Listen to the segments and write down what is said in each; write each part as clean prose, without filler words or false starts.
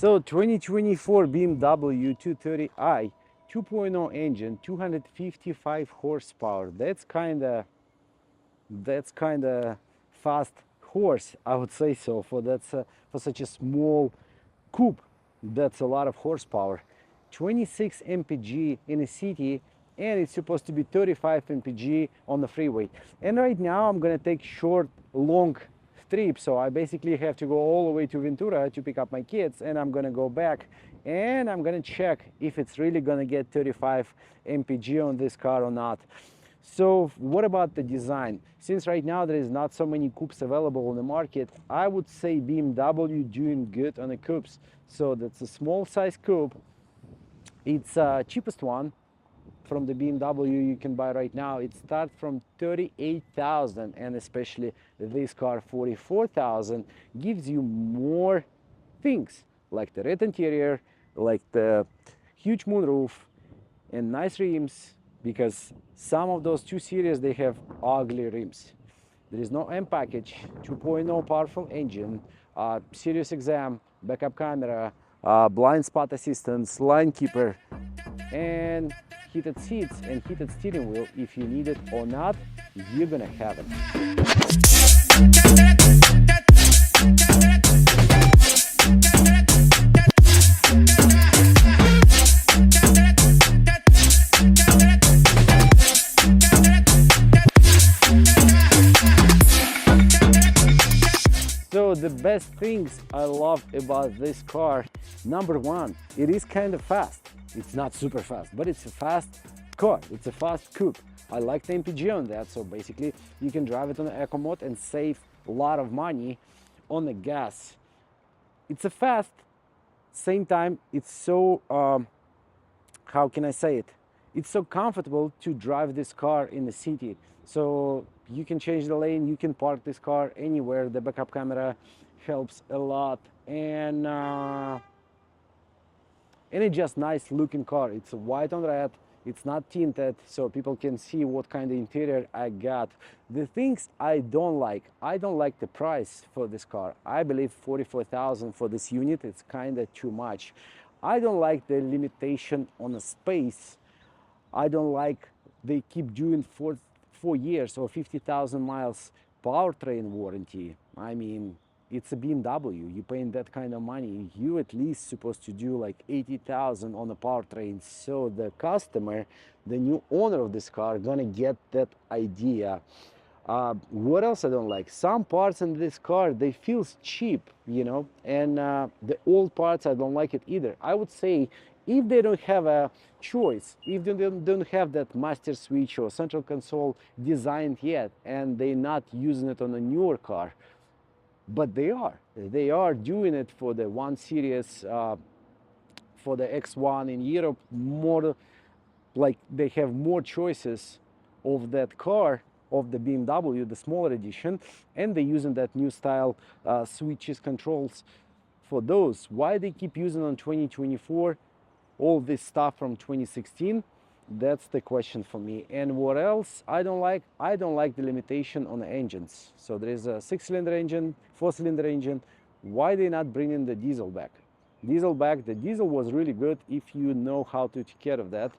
So 2024 BMW 230i 2.0 engine, 255 horsepower. That's kind of fast horse, I would say so. For such a small coupe, that's a lot of horsepower. 26 mpg in a city, and it's supposed to be 35 mpg on the freeway. And right now I'm gonna take short, long trip, so I basically have to go all the way to Ventura to pick up my kids, and I'm gonna go back and I'm gonna check if it's really gonna get 35 mpg on this car or not. So what about the design? Since right now there is not so many coupes available on the market, I would say BMW doing good on the coupes. So that's a small size coupe. It's cheapest one from the BMW you can buy right now. It starts from 38,000, and especially this car 44,000 gives you more things like the red interior, like the huge moonroof and nice rims, because some of those 2 Series they have ugly rims. There is no M package, 2.0 powerful engine, serious exam, backup camera, blind spot assistance, line keeper, and heated seats and heated steering wheel. If you need it or not, you're gonna have it. So the best things I love about this car, number one, it is kind of fast. It's not super fast, but it's a fast car. It's a fast coupe. I like the MPG on that, so basically you can drive it on the eco mode and save a lot of money on the gas. It's a fast, same time it's so, how can I say it? It's so comfortable to drive this car in the city. So you can change the lane, you can park this car anywhere. The backup camera helps a lot, and it's just nice looking car. It's white on red, it's not tinted, so people can see what kind of interior I got. The things I don't like the price for this car. I believe 44,000 for this unit, it's kind of too much. I don't like the limitation on the space. I don't like they keep doing 4 years or 50,000 miles powertrain warranty. I mean, it's a BMW. You're paying that kind of money. You at least supposed to do like 80,000 on the powertrain. So the customer, the new owner of this car, gonna get that idea. What else I don't like? Some parts in this car, they feel cheap, you know, and the old parts, I don't like it either. I would say if they don't have a choice, if they don't have that master switch or central console designed yet, and they're not using it on a newer car, but they are doing it for the 1 Series, for the X1 in Europe, more like they have more choices of that car, of the BMW, the smaller edition, and they're using that new style switches, controls for those. Why they keep using on 2024 all this stuff from 2016? That's the question for me. And what else I don't like? I don't like the limitation on the engines. So there is a 6-cylinder engine, 4-cylinder engine. Why they not bringing the diesel back? The diesel was really good if you know how to take care of that.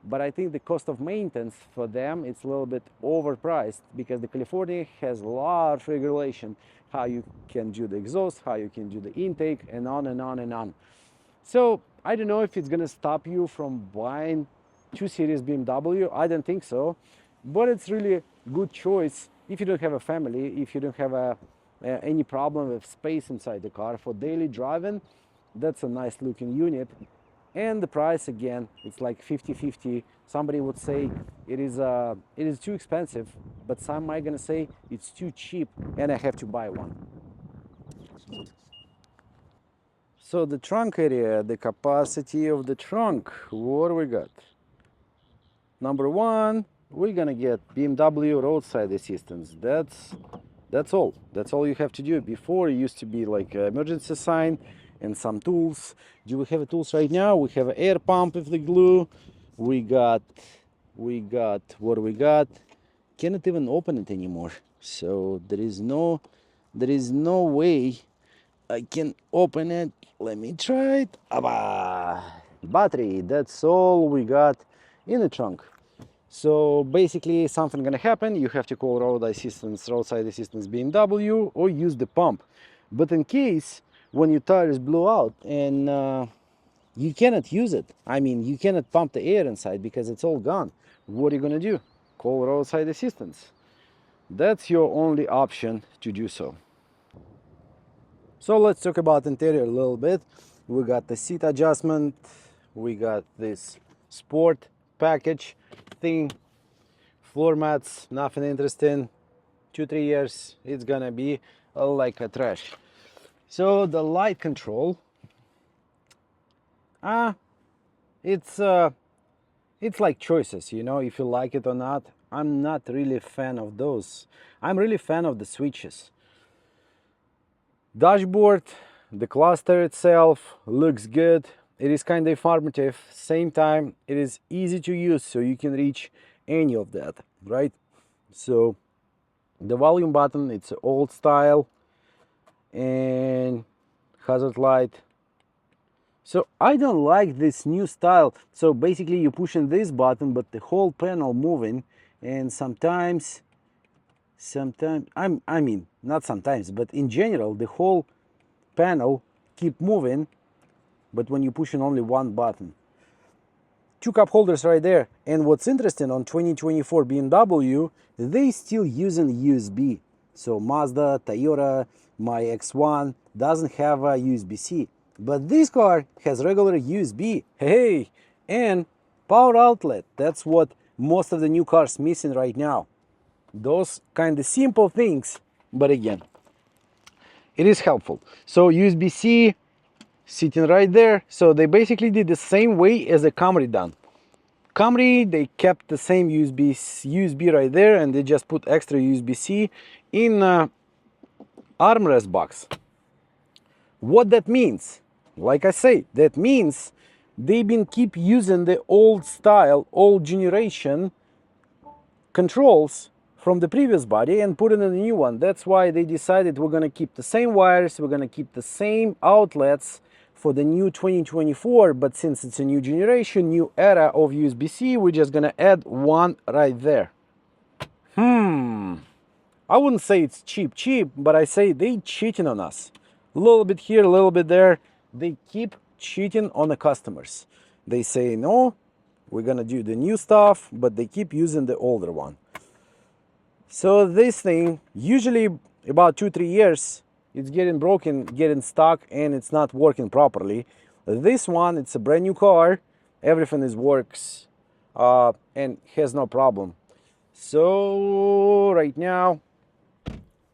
But I think the cost of maintenance for them, it's a little bit overpriced, because the California has a lot of regulation, how you can do the exhaust, how you can do the intake, and on and on and on. So I don't know if it's gonna stop you from buying 2 Series BMW. I don't think so, but it's really a good choice if you don't have a family, if you don't have any problem with space inside the car for daily driving. That's a nice looking unit. And the price, again, it's like 50-50. Somebody would say it is too expensive, but some are gonna say it's too cheap and I have to buy one. So the trunk area, the capacity of the trunk, what do we got? Number one, we're gonna get BMW roadside assistance. That's all. That's all you have to do. Before, it used to be like emergency sign and some tools. Do we have tools right now? We have an air pump with the glue. We got what do we got? Cannot even open it anymore. So there is no way I can open it. Let me try it. Abba. Battery, that's all we got in the trunk. So basically something gonna happen, you have to call roadside assistance BMW or use the pump. But in case when your tires blow out and you cannot use it, I mean you cannot pump the air inside because it's all gone, what are you gonna do? Call roadside assistance. That's your only option to do so. So let's talk about interior a little bit. We got the seat adjustment, we got this sport package thing, floor mats, nothing interesting. 2-3 years it's gonna be like a trash. So the light control, it's like choices, you know, if you like it or not. I'm not really a fan of those. I'm really a fan of the switches. Dashboard, the cluster itself looks good. It is kind of informative. Same time, it is easy to use, so you can reach any of that, right? So the volume button, it's old style, and hazard light. So I don't like this new style. So basically you're pushing this button, but the whole panel moving, and sometimes I mean not sometimes, but in general the whole panel keep moving, but when you're pushing only one button. Two cup holders right there. And what's interesting, on 2024 BMW, they still using USB. So Mazda, Toyota, my X1 doesn't have a USB-C, but this car has regular USB. Hey, and power outlet. That's what most of the new cars missing right now. Those kind of simple things, but again, it is helpful. So USB-C sitting right there. So they basically did the same way as the Camry done. Camry, they kept the same USB right there, and they just put extra USB-C in armrest box. What that means? Like I say, that means they've been keep using the old style, old generation controls from the previous body and put in a new one. That's why they decided we're gonna keep the same wires, we're gonna keep the same outlets for the new 2024, but since it's a new generation, new era of USB-C, we're just gonna add one right there. I wouldn't say it's cheap, but I say they cheating on us. A little bit here, a little bit there. They keep cheating on the customers. They say, no, we're gonna do the new stuff, but they keep using the older one. So this thing, usually about 2-3 years, it's getting broken, getting stuck, and it's not working properly. This one, it's a brand new car, everything works and has no problem. So right now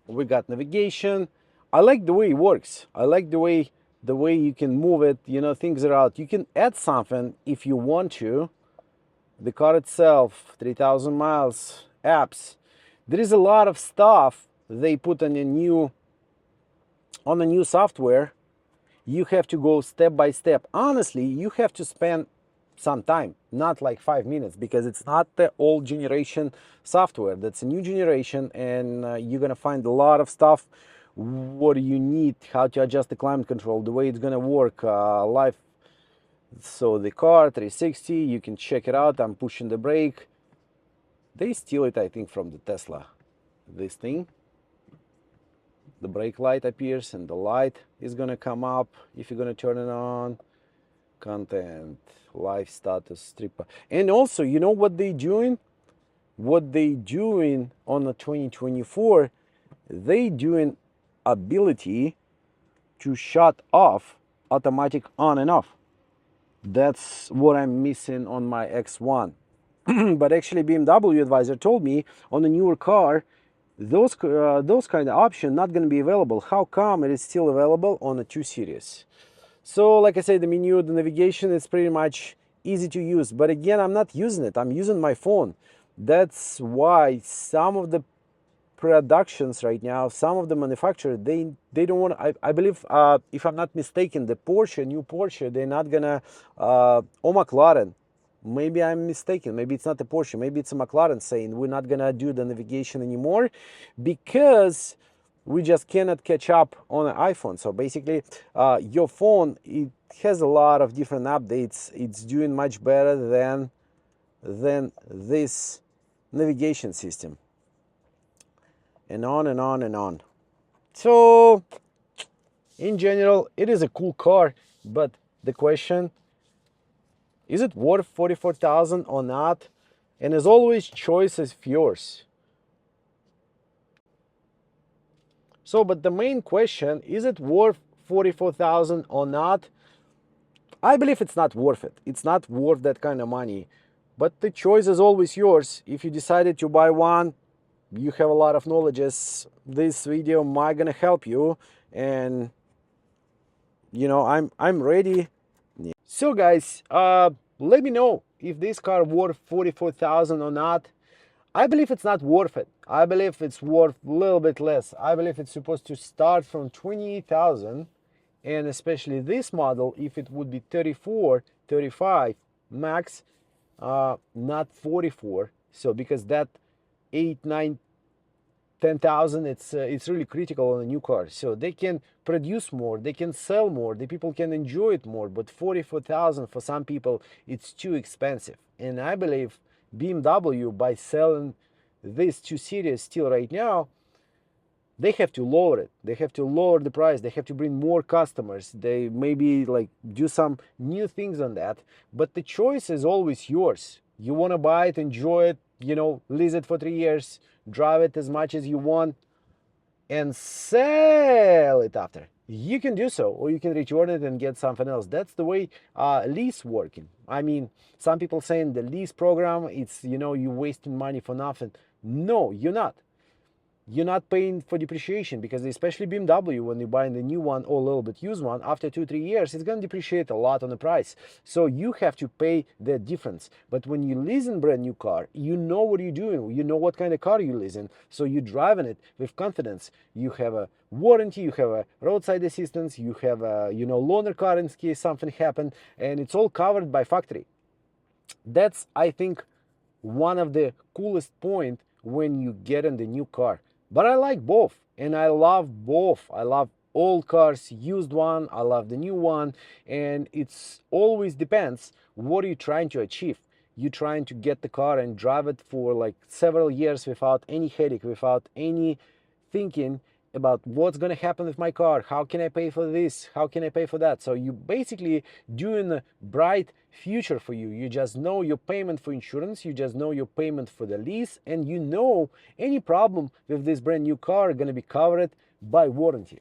we got navigation. I like the way it works. I like the way you can move it, you know, things are out. You can add something if you want to. The car itself, 3,000 miles, apps. There is a lot of stuff they put on a new software. You have to go step by step. Honestly, you have to spend some time, not like 5 minutes, because it's not the old generation software. That's a new generation, and you're gonna find a lot of stuff. What do you need, how to adjust the climate control, the way it's gonna work, live. So the car 360, you can check it out. I'm pushing the brake. They steal it, I think, from the Tesla. This thing, the brake light appears and the light is gonna come up if you're gonna turn it on. Content, live status, stripper. And also, you know what they doing? What they doing on the 2024, they doing ability to shut off automatic on and off. That's what I'm missing on my X1. But actually BMW advisor told me on the newer car, those kind of option not going to be available. How come it is still available on the 2 Series? So like I said, the menu, the navigation is pretty much easy to use. But again, I'm not using it. I'm using my phone. That's why some of the productions right now, some of the manufacturers, they don't want to, I believe, if I'm not mistaken, the new Porsche, they're not gonna, or McLaren, maybe I'm mistaken, maybe it's not a Porsche, maybe it's a McLaren saying we're not gonna do the navigation anymore, because we just cannot catch up on an iPhone. So basically, your phone, it has a lot of different updates. It's doing much better than this navigation system, and on and on and on. So in general, it is a cool car, but the question, is it worth 44,000 or not? And as always, choice is yours. So, but the main question, is it worth 44,000 or not? I believe it's not worth it. It's not worth that kind of money. But the choice is always yours. If you decided to buy one, you have a lot of knowledges. This video might gonna help you, and you know, I'm ready. So guys, let me know if this car worth 44,000 or not. I believe it's not worth it. I believe it's worth a little bit less. I believe it's supposed to start from 28,000, and especially this model, if it would be 34, 35 max, not 44. So because that 8, 9, 10,000, it's really critical on a new car. So they can produce more, they can sell more, the people can enjoy it more. But 44,000 for some people, it's too expensive. And I believe BMW, by selling these 2 series still right now, they have to lower it. They have to lower the price. They have to bring more customers. They maybe like do some new things on that. But the choice is always yours. You want to buy it, enjoy it, you know, lease it for 3 years, drive it as much as you want, and sell it after. You can do so, or you can return it and get something else. That's the way lease working. I mean, some people saying the lease program, it's, you know, you're wasting money for nothing. No, you're not. You're not paying for depreciation, because especially BMW, when you're buying the new one or a little bit used one, after 2-3 years, it's going to depreciate a lot on the price. So you have to pay the difference. But when you lease a brand new car, you know what you're doing. You know what kind of car you're leasing. So you're driving it with confidence. You have a warranty, you have a roadside assistance, you have a, you know, loaner car in case something happened, and it's all covered by factory. That's, I think, one of the coolest point when you get in the new car. But I like both, and I love both. I love old cars, used one, I love the new one, and it's always depends what are you trying to achieve. You trying to get the car and drive it for like several years without any headache, without any thinking about what's going to happen with my car, how can I pay for this, how can I pay for that. So you basically doing a bright future for you. You just know your payment for insurance, you just know your payment for the lease, and you know any problem with this brand new car going to be covered by warranty.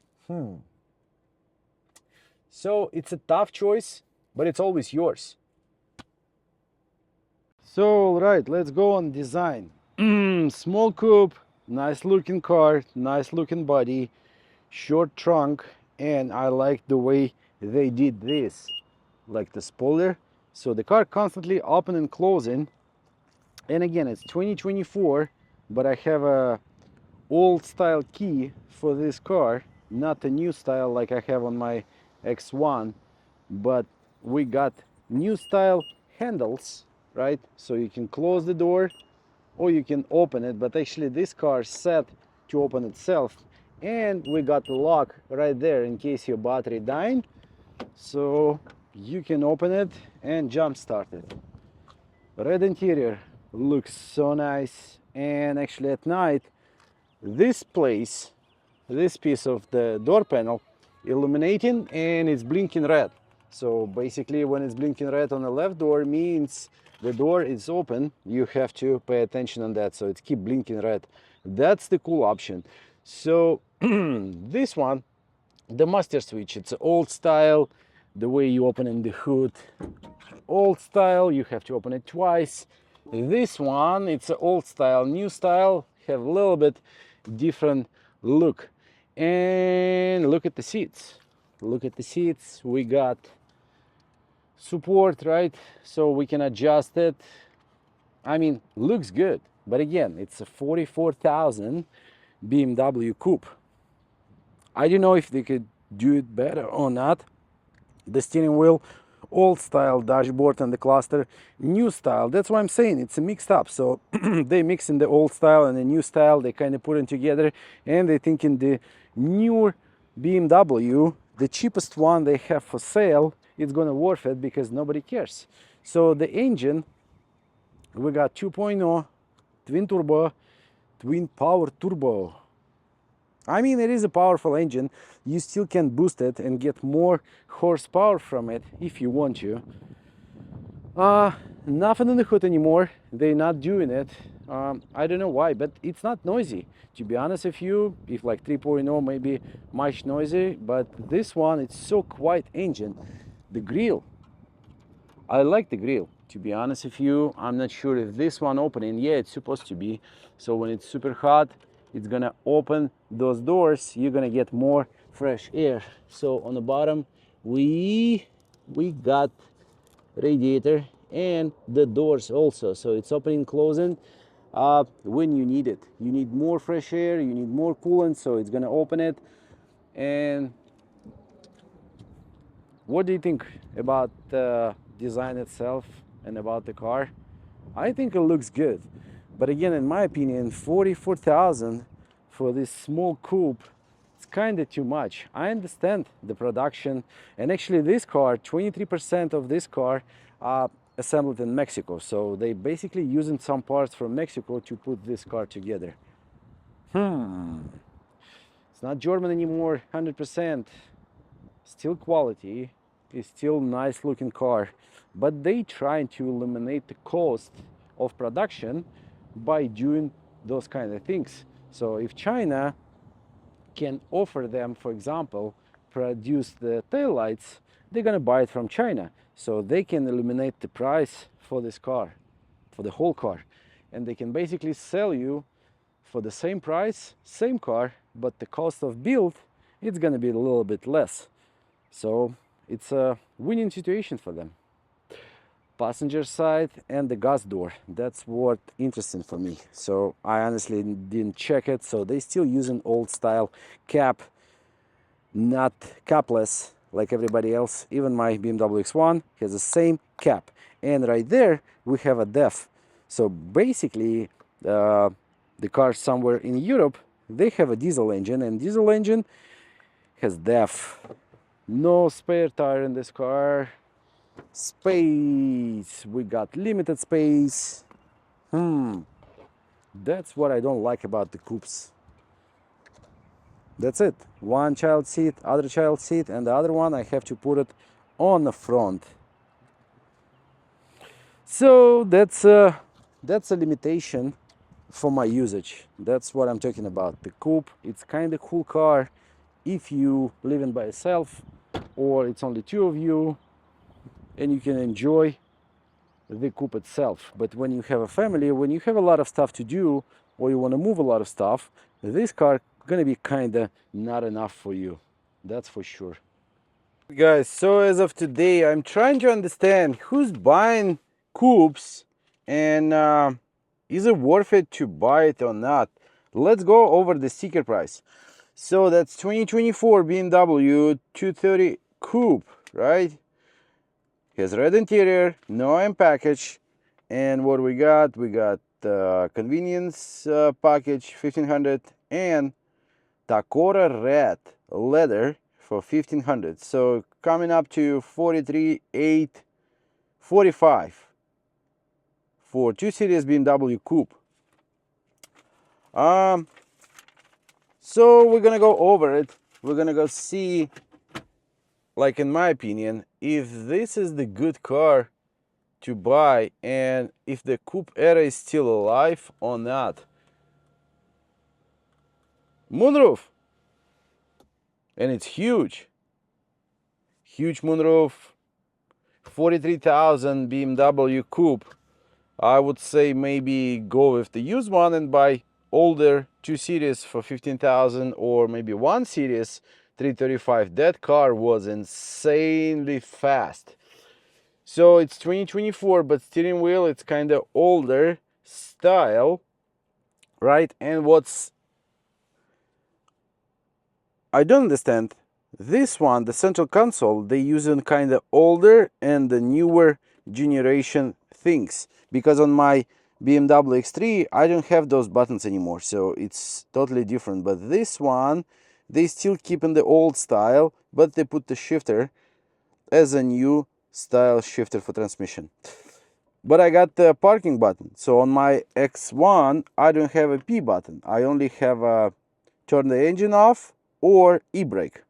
So it's a tough choice, but it's always yours. So right, let's go on design. Small coupe, nice looking car, nice looking body, short trunk, and I like the way they did this, like the spoiler. So the car constantly open and closing. And again, it's 2024, but I have a old style key for this car, not the new style like I have on my X1, but we got new style handles, right? So you can close the door or you can open it, but actually this car is set to open itself. And we got the lock right there in case your battery dying, so you can open it and jump start it. Red interior looks so nice, and actually at night this place, this piece of the door panel illuminating and it's blinking red. So basically when it's blinking red on the left door means the door is open. You have to pay attention on that, so it keep blinking red. That's the cool option. So this one, the master switch, it's old style, the way you open in the hood, old style, you have to open it twice. This one, it's an old style, new style, have a little bit different look. And look at the seats, look at the seats. We got support, right? So we can adjust it. I mean, looks good, but again, it's a 44,000 BMW coupe. I don't know if they could do it better or not. The steering wheel old style dashboard and the cluster, new style. That's why I'm saying it's a mixed up. So they mix in the old style and the new style, they kind of put it together, and they think in the newer BMW, the cheapest one they have for sale, it's gonna worth it because nobody cares. So the engine, we got 2.0 twin turbo, twin power turbo. I mean, it is a powerful engine. You still can boost it and get more horsepower from it if you want to. Nothing in the hood anymore. They're not doing it. I don't know why, but it's not noisy. To be honest with you, if like 3.0 maybe much noisy, but this one, it's so quiet engine. The grill, I like the grill. To be honest with you, I'm not sure if this one opening, yeah, it's supposed to be. So when it's super hot, it's gonna open those doors, you're gonna get more fresh air. So on the bottom, we got radiator and the doors also. So it's opening, closing when you need it. You need more fresh air, you need more coolant, so it's gonna open it. And what do you think about the design itself and about the car? I think it looks good, but again, in my opinion, 44,000 for this small coupe, it's kind of too much. I understand the production, and actually this car, 23% of this car assembled in Mexico, so they basically using some parts from Mexico to put this car together. It's not German anymore, 100%. Still quality, is still nice looking car, but they trying to eliminate the cost of production by doing those kind of things. So if China can offer them, for example, produce the tail lights, they're gonna buy it from China, so they can eliminate the price for this car, for the whole car, and they can basically sell you for the same price, same car, but the cost of build, it's gonna be a little bit less. So it's a winning situation for them. Passenger side and the gas door, that's what interesting for me. So I honestly didn't check it. So they still using old style cap, not capless like everybody else. Even my BMW X1 has the same cap, and right there we have a DEF. So basically the cars somewhere in Europe, they have a diesel engine, and diesel engine has DEF. No spare tire in this car. Space, we got limited space. That's what I don't like about the coupes. That's it. One child seat, other child seat, and the other one I have to put it on the front. So that's a limitation for my usage. That's what I'm talking about. The coupe, it's kind of cool car if you living by yourself, or it's only two of you and you can enjoy the coupe itself. But when you have a family, when you have a lot of stuff to do, or you want to move a lot of stuff, this car gonna be kind of not enough for you, that's for sure. Guys, so as of today, I'm trying to understand who's buying coupes, and is it worth it to buy it or not. Let's go over the sticker price. So that's 2024 BMW 230 coupe, right? Has red interior, no M package, and what we got convenience package 1500 and Dakota red leather for 1500. So coming up to 43,845 for 2 Series BMW coupe. So we're gonna go over it. We're gonna go see, like in my opinion, if this is the good car to buy and if the coupe era is still alive or not. Moonroof, and it's huge moonroof. 43,000 BMW coupe. I would say maybe go with the used one and buy older 2 Series for 15,000, or maybe 1 Series 335. That car was insanely fast. So it's 2024, but steering wheel, it's kind of older style, right? And what's I don't understand This one, the central console, they using kind of older and the newer generation things, because on my BMW X3 I don't have those buttons anymore, so it's totally different. But this one, they still keep in the old style, but they put the shifter as a new style shifter for transmission. But I got the parking button. So on my X1 I don't have a P button, I only have a turn the engine off or e-brake.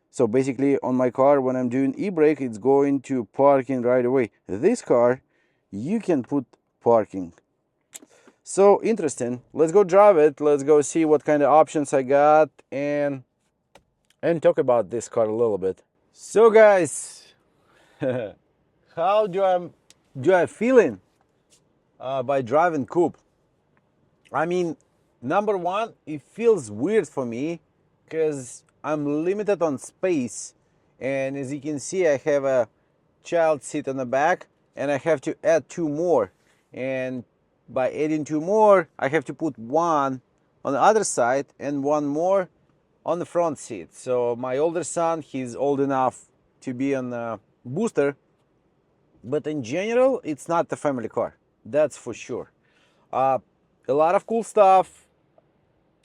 So basically on my car, when I'm doing e-brake, it's going to parking right away. This car, you can put parking. So interesting. Let's go drive it. Let's go see what kind of options I got and talk about this car a little bit. So guys, how do I feeling by driving coupe? I mean, number one, it feels weird for me because I'm limited on space, and as you can see I have a child seat on the back and I have to add two more, and by adding two more I have to put one on the other side and one more on the front seat. So my older son, he's old enough to be on the booster, but in general it's not the family car, that's for sure. A lot of cool stuff,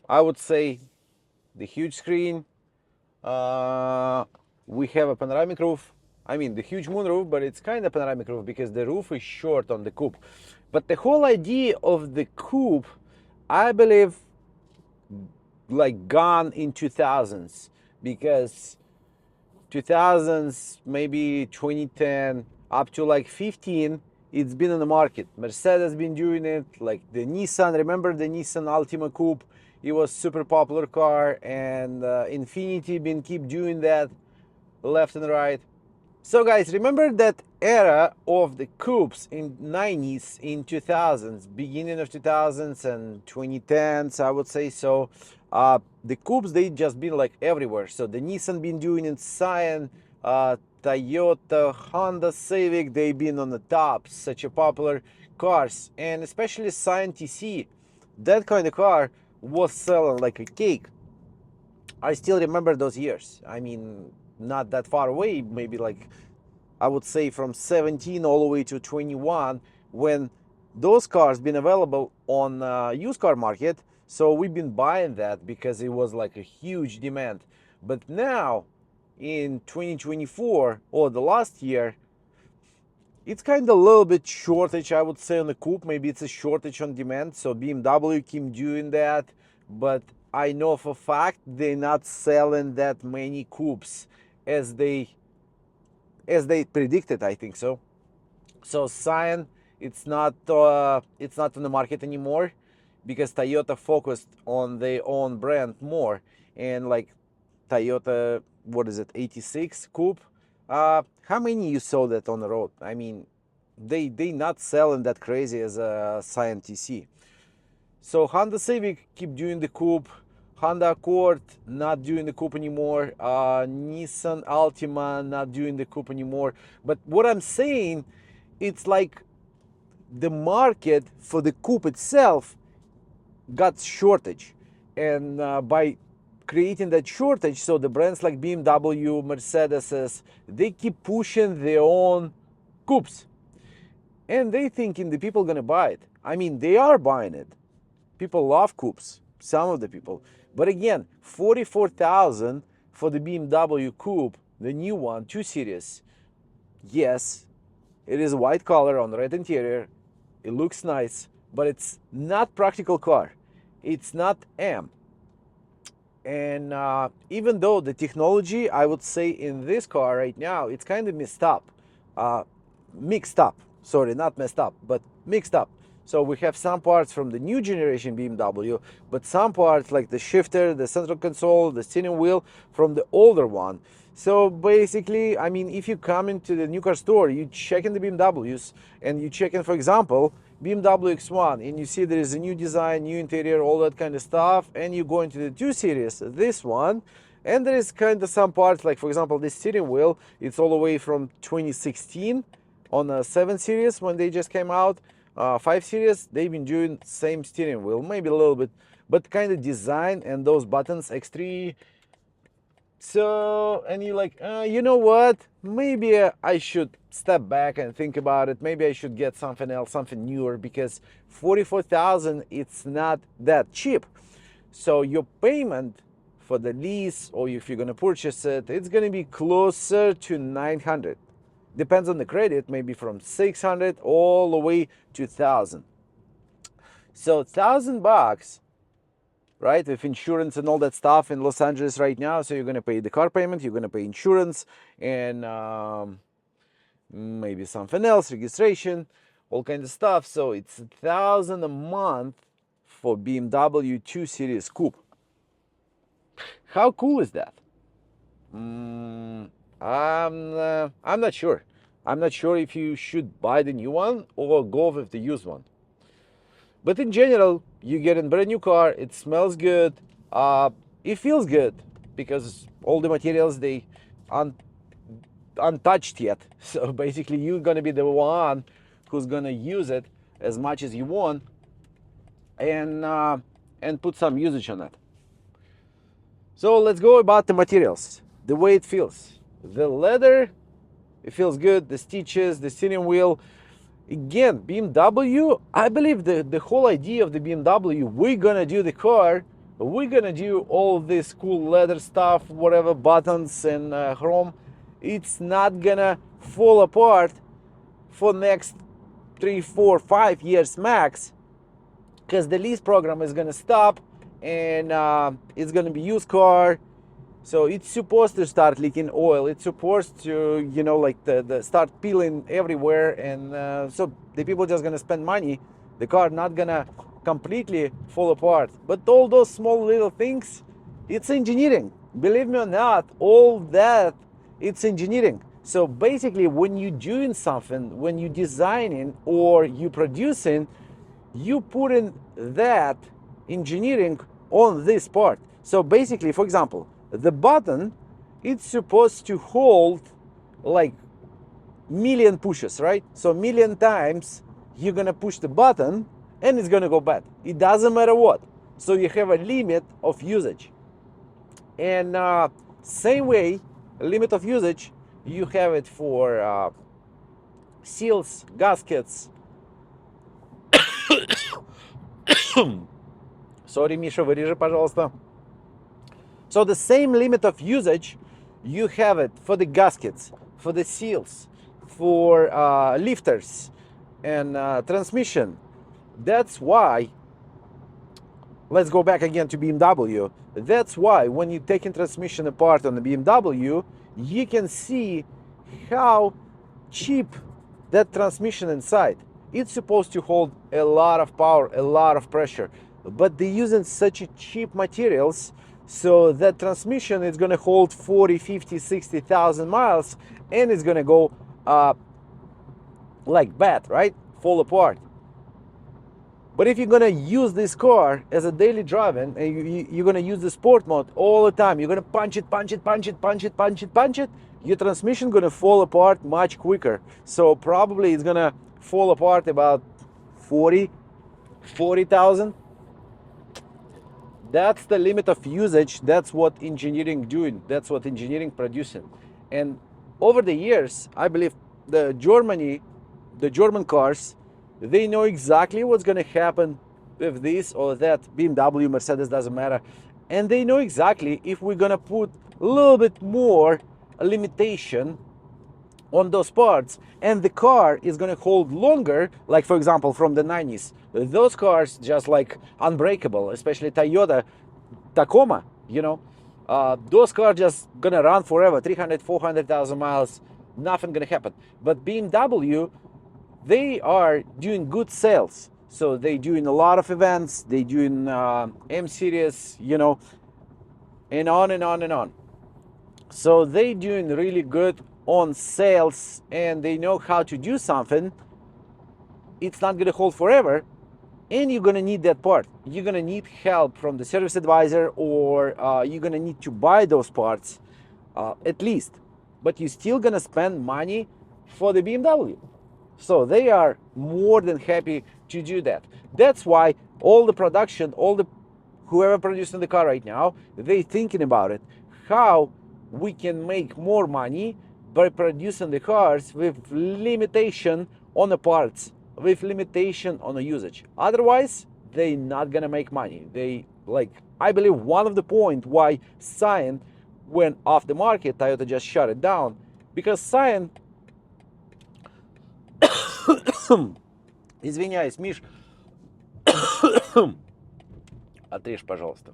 I would say. The huge screen, we have a panoramic roof. I mean the huge moonroof, but it's kind of panoramic roof because the roof is short on the coupe. But the whole idea of the coupe, I believe, like gone in 2000s, because 2000s, maybe 2010 up to like 15, it's been on the market. Mercedes been doing it, like the Nissan, remember the Nissan Altima Coupe? It was super popular car, and Infiniti been keep doing that left and right. So guys, remember that era of the coupes in 90s, in 2000s, beginning of 2000s and 2010s, I would say so. The coupes, they just been like everywhere. So the Nissan been doing it, Scion, Toyota, Honda Civic, they been on the top, such a popular cars, and especially Scion TC. That kind of car was selling like a cake. I still remember those years. I mean, not that far away, maybe like I would say from 17 all the way to 21, when those cars been available on used car market. So we've been buying that because it was like a huge demand. But now in 2024, or the last year, it's kind of a little bit shortage, I would say, on the coupe. Maybe it's a shortage on demand, so BMW keep doing that. But I know for a fact they're not selling that many coupes as they predicted, I think so. So Scion, it's not on the market anymore because Toyota focused on their own brand more. And like Toyota, what is it, 86 coupe, how many you saw that on the road? I mean, they not selling that crazy as a Scion TC. So Honda Civic keep doing the coupe, Honda Accord not doing the coupe anymore, Nissan Altima not doing the coupe anymore. But what I'm saying, it's like the market for the coupe itself got shortage, and by creating that shortage, so the brands like BMW, Mercedes, they keep pushing their own coupes, and they thinking the people gonna buy it. I mean, they are buying it. People love coupes, some of the people. But again, 44,000 for the BMW coupe, the new one, 2 Series. Yes, it is white color on red interior. It looks nice, but it's not practical car. It's not M. And even though the technology, I would say in this car right now, it's kind of mixed up. Sorry, not messed up, but mixed up. So we have some parts from the new generation BMW, but some parts like the shifter, the central console, the steering wheel from the older one. So basically, I mean, if you come into the new car store, you check in the BMWs, and you check in, for example, BMW X1, and you see there is a new design, new interior, all that kind of stuff, and you go into the 2 Series, this one, and there is kind of some parts, like for example, this steering wheel, it's all the way from 2016 on a 7 Series when they just came out. 5 Series, they've been doing same steering wheel, maybe a little bit, but kind of design and those buttons. X3 So, and you're like, you know what? Maybe I should step back and think about it. Maybe I should get something else, something newer, because 44,000, it's not that cheap. So your payment for the lease, or if you're going to purchase it, it's going to be closer to 900. Depends on the credit, maybe from 600 all the way to 1,000. So $1,000, right, with insurance and all that stuff in Los Angeles right now. So you're going to pay the car payment, you're going to pay insurance, and maybe something else, registration, all kinds of stuff. So it's 1,000 a month for BMW 2 Series Coupe. How cool is that? I'm not sure. I'm not sure if you should buy the new one or go with the used one. But in general, you get a brand new car. It smells good. It feels good because all the materials, they untouched yet. So basically, you're gonna be the one who's gonna use it as much as you want, and put some usage on it. So let's go about the materials, the way it feels. The leather, it feels good. The stitches, the steering wheel. Again, BMW, I believe the whole idea of the BMW, we're gonna do the car, we're gonna do all this cool leather stuff, whatever, buttons and chrome. It's not gonna fall apart for next 3, 4, 5 years max, because the lease program is gonna stop, and it's gonna be used car. So it's supposed to start leaking oil. It's supposed to, you know, like the start peeling everywhere, and so the people just gonna spend money. The car not gonna completely fall apart. But all those small little things, it's engineering. Believe me or not, all that, it's engineering. So basically, when you're doing something, when you're designing or you producing, you put in that engineering on this part. So basically, for example, the button, it's supposed to hold like million pushes, right? So million times you're gonna push the button and it's gonna go bad. It doesn't matter what. So you have a limit of usage. And same way, a limit of usage, you have it for seals, gaskets. Sorry, Misha, вырежи, пожалуйста. So the same limit of usage, you have it for the gaskets, for the seals, for lifters and transmission. That's why, let's go back again to BMW. That's why when you're taking transmission apart on the BMW, you can see how cheap that transmission inside. It's supposed to hold a lot of power, a lot of pressure, but they're using such cheap materials, so that transmission is going to hold 40, 50, 60,000 miles, and it's going to go like bad, right? Fall apart. But if you're going to use this car as a daily driving, and you're going to use the sport mode all the time, you're going to punch it, punch it, punch it, punch it, punch it, punch it, your transmission going to fall apart much quicker. So probably it's going to fall apart about 40,000. That's the limit of usage. That's what engineering doing. That's what engineering producing. And over the years, I believe the German cars, they know exactly what's going to happen with this or that. BMW, Mercedes, doesn't matter. And they know exactly if we're going to put a little bit more limitation on those parts, and the car is going to hold longer. Like, for example, from the 90s, those cars just like unbreakable, especially Toyota Tacoma, you know, those cars just gonna run forever, 300, 400,000 miles, nothing gonna happen. But BMW, they are doing good sales, so they doing a lot of events, they doing M series, you know, and on and on and on. So they doing really good on sales, and they know how to do something. It's not gonna hold forever, and you're gonna need that part. You're gonna need help from the service advisor, or you're gonna need to buy those parts at least. But you're still gonna spend money for the BMW. So they are more than happy to do that. That's why all the production, whoever producing the car right now, they thinking about it. How we can make more money by producing the cars with limitation on the parts, with limitation on the usage. Otherwise, they're not gonna make money. They like, I believe one of the point why Scion went off the market, Toyota just shut it down, because Scion, извиняюсь, Миш, отрежь, пожалуйста.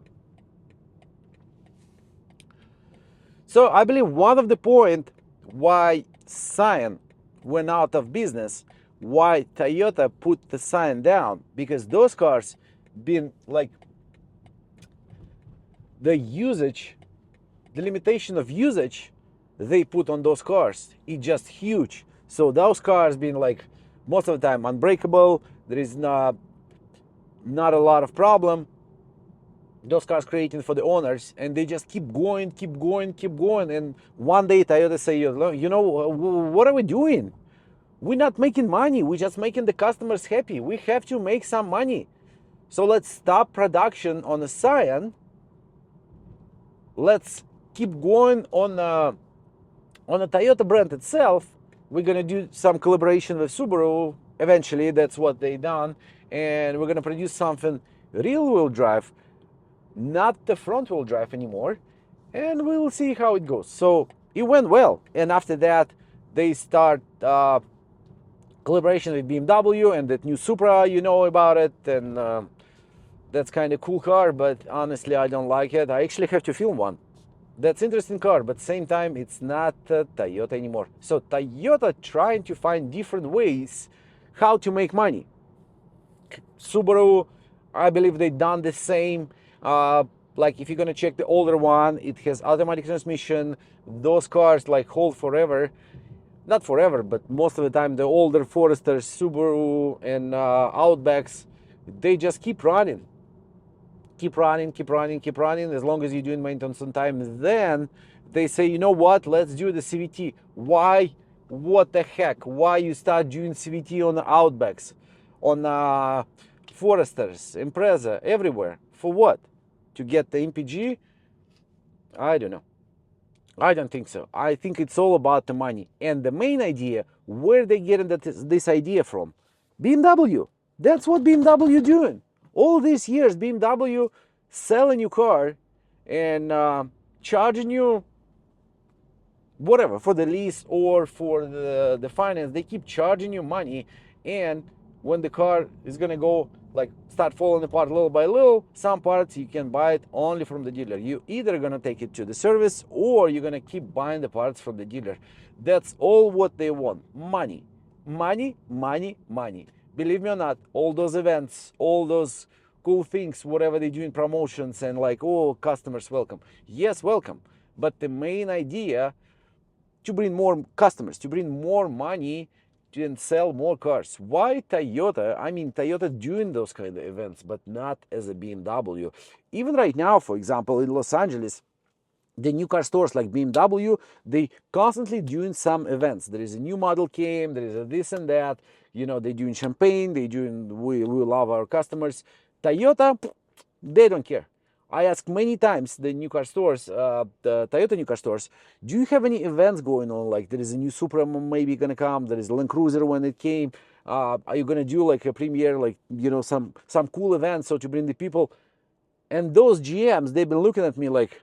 So I believe one of the point why Scion went out of business, why Toyota put the Scion down, because those cars been like, the usage, the limitation of usage they put on those cars is just huge. So those cars been like most of the time unbreakable. There is not a lot of problem. Those cars creating for the owners, and they just keep going. And one day Toyota say, you know, what are we doing? We're not making money. We're just making the customers happy. We have to make some money. So let's stop production on the Scion. Let's keep going on the Toyota brand itself. We're gonna do some collaboration with Subaru. Eventually, that's what they done, and we're gonna produce something rear-wheel drive, not the front-wheel drive anymore, and we'll see how it goes. So it went well, and after that, they start collaboration with BMW and that new Supra, you know about it, and that's kind of cool car, but honestly, I don't like it. I actually have to film one. That's interesting car, but same time, it's not Toyota anymore. So Toyota trying to find different ways how to make money. Subaru, I believe they done the same. Like if you're gonna check the older one, it has automatic transmission. Those cars like hold forever. Not forever, but most of the time the older Foresters, Subaru, and Outbacks, they just keep running. Keep running as long as you're doing maintenance on time. Then they say, you know what, let's do the CVT. Why? What the heck? Why you start doing CVT on the Outbacks, on Foresters, Impreza, everywhere? For what? To get the MPG? I don't know. I don't think so. I think it's all about the money. And the main idea, where they getting this idea from? BMW. That's what BMW doing. All these years, BMW selling you car and charging you whatever for the lease or for the finance. They keep charging you money, and when the car is gonna go like start falling apart little by little, some parts you can buy it only from the dealer. You either gonna take it to the service or you're gonna keep buying the parts from the dealer. That's all what they want. Money. Believe me or not, all those events, all those cool things, whatever they do in promotions and like, oh, customers welcome. Yes, welcome. But the main idea to bring more customers, to bring more money, and sell more cars. Why Toyota? I mean, Toyota doing those kind of events, but not as a BMW. Even right now, for example, in Los Angeles, the new car stores like BMW, they constantly doing some events. There is a new model came, there is a this and that. You know, they doing champagne, they doing, we love our customers. Toyota, they don't care. I ask many times the new car stores, the Toyota new car stores, do you have any events going on? Like there is a new Supra maybe gonna come, there is a Land Cruiser when it came. Are you gonna do like a premiere, like, you know, some cool events so to bring the people? And those GMs, they've been looking at me like,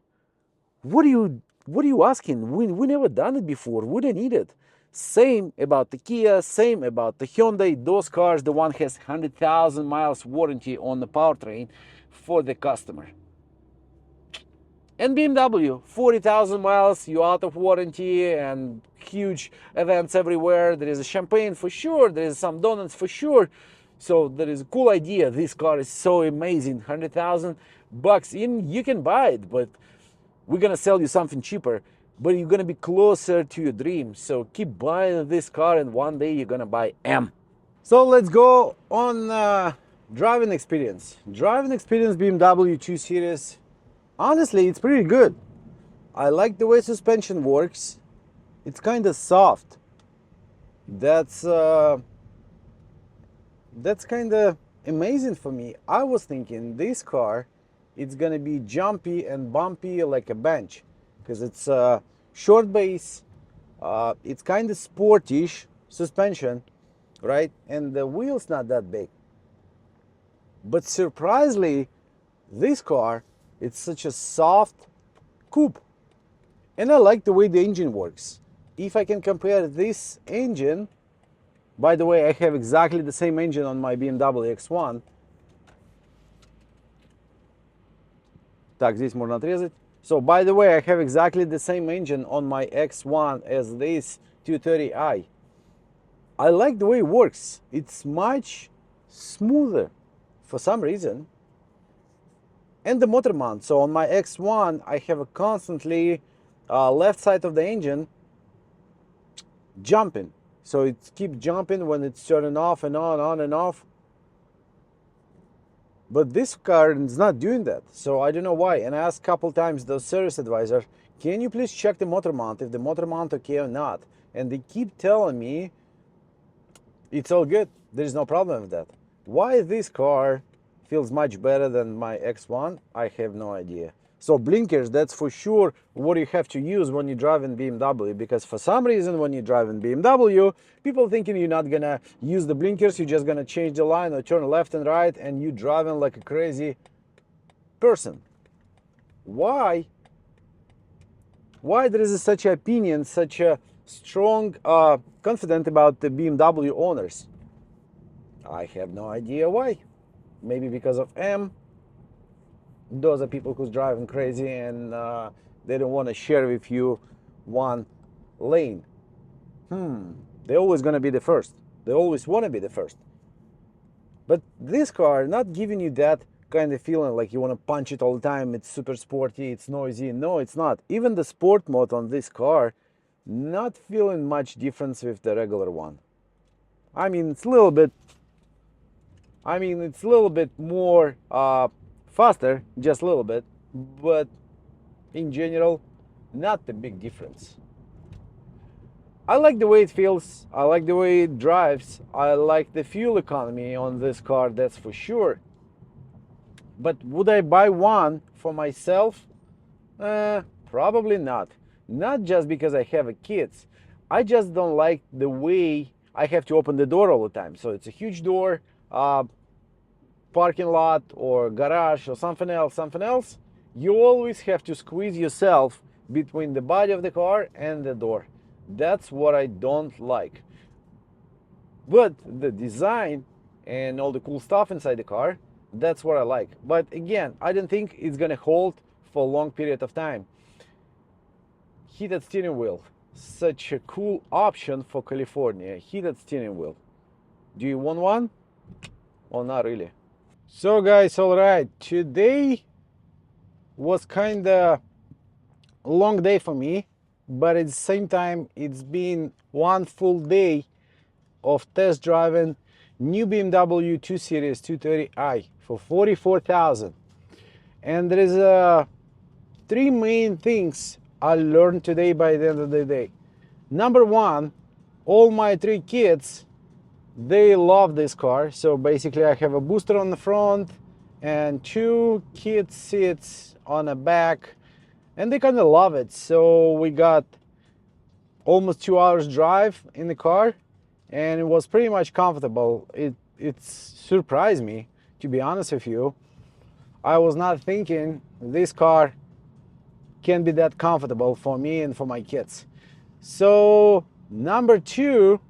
what are you asking? We never done it before. We don't need it. Same about the Kia, same about the Hyundai. Those cars, the one has 100,000 miles warranty on the powertrain for the customer. And BMW, 40,000 miles, you out of warranty, and huge events everywhere. There is a champagne for sure. There is some donuts for sure. So there is a cool idea. This car is so amazing. $100,000 in, you can buy it, but we're gonna sell you something cheaper, but you're gonna be closer to your dream. So keep buying this car, and one day you're gonna buy M. So let's go on driving experience. Driving experience BMW 2 Series. Honestly, it's pretty good. I like the way suspension works. It's kind of soft. That's kind of amazing for me. I was thinking this car, it's gonna be jumpy and bumpy like a bench. because it's a short base, it's kind of sportish suspension, right? And the wheel's not that big. But surprisingly, this car, it's such a soft coupe. And I like the way the engine works. If I can compare this engine, by the way, I have exactly the same engine on my BMW X1. Так, здесь можно отрезать. So, by the way, I have exactly the same engine on my X1 as this 230i. I like the way it works. It's much smoother for some reason. And the motor mount. So on my X1, I have a constantly left side of the engine jumping. So it keeps jumping when it's turning off and on and off. But this car is not doing that. So I don't know why. And I asked a couple times the service advisor, can you please check the motor mount, if the motor mount okay or not? And they keep telling me it's all good. There's no problem with that. Why this car feels much better than my X1, I have no idea. So blinkers, that's for sure what you have to use when you drive in BMW, because for some reason when you drive in BMW, people thinking you're not gonna use the blinkers, you're just gonna change the line or turn left and right and you driving like a crazy person. Why there is such an opinion, such a strong confident about the BMW owners? I have no idea why. Maybe because of M. Those are people who's driving crazy and they don't want to share with you one lane. They're always going to be the first. They always want to be the first. But this car not giving you that kind of feeling like you want to punch it all the time. It's super sporty, it's noisy. No, it's not. Even the sport mode on this car, not feeling much difference with the regular one. I mean, it's a little bit more faster, just a little bit, but in general, not the big difference. I like the way it feels, I like the way it drives, I like the fuel economy on this car, that's for sure. But would I buy one for myself? Probably not. Not just because I have kids. I just don't like the way I have to open the door all the time. So it's a huge door, parking lot or garage or something else, you always have to squeeze yourself between the body of the car and the door. That's what I don't like. But the design and all the cool stuff inside the car, that's what I like. But again, I don't think it's gonna hold for a long period of time. Heated steering wheel, such a cool option for California. Heated steering wheel. Do you want one? Or not really? So guys, all right, today was kind of a long day for me, but at the same time it's been one full day of test driving new BMW 2 Series 230i for 44,000. And there is three main things I learned today by the end of the day. Number one, all my three kids, they love this car. So basically I have a booster on the front and two kid seats on the back, and they kind of love it. So we got almost 2 hours drive in the car and it was pretty much comfortable. It surprised me, to be honest with you. I was not thinking this car can be that comfortable for me and for my kids. So number two,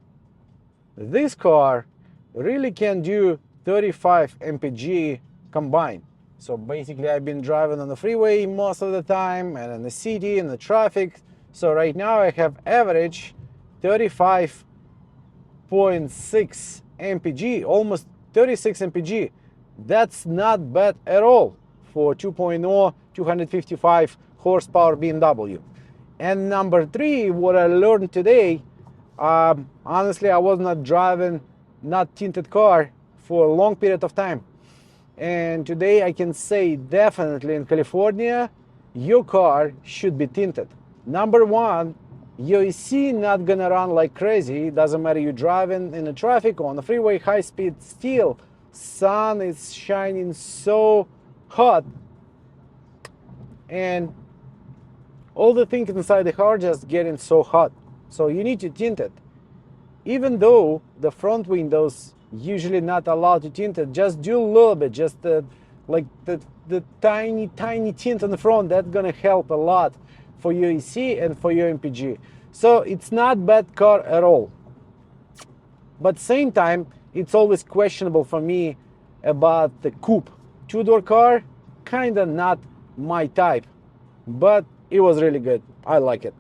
this car really can do 35 mpg combined. So basically I've been driving on the freeway most of the time and in the city, in the traffic. So right now I have average 35.6 mpg, almost 36 mpg. That's not bad at all for 2.0, 255 horsepower BMW. And number three, what I learned today, honestly, I was not driving not tinted car for a long period of time. And today I can say definitely in California, your car should be tinted. Number one, your AC not gonna run like crazy. It doesn't matter you driving in the traffic or on the freeway, high speed, still sun is shining so hot. And all the things inside the car just getting so hot. So you need to tint it. Even though the front windows usually not allowed to tint it, just do a little bit, just like the tiny tint on the front. That's gonna help a lot for your EC and for your MPG. So it's not bad car at all. But same time, it's always questionable for me about the coupe. Two-door car, kinda not my type, but it was really good. I like it.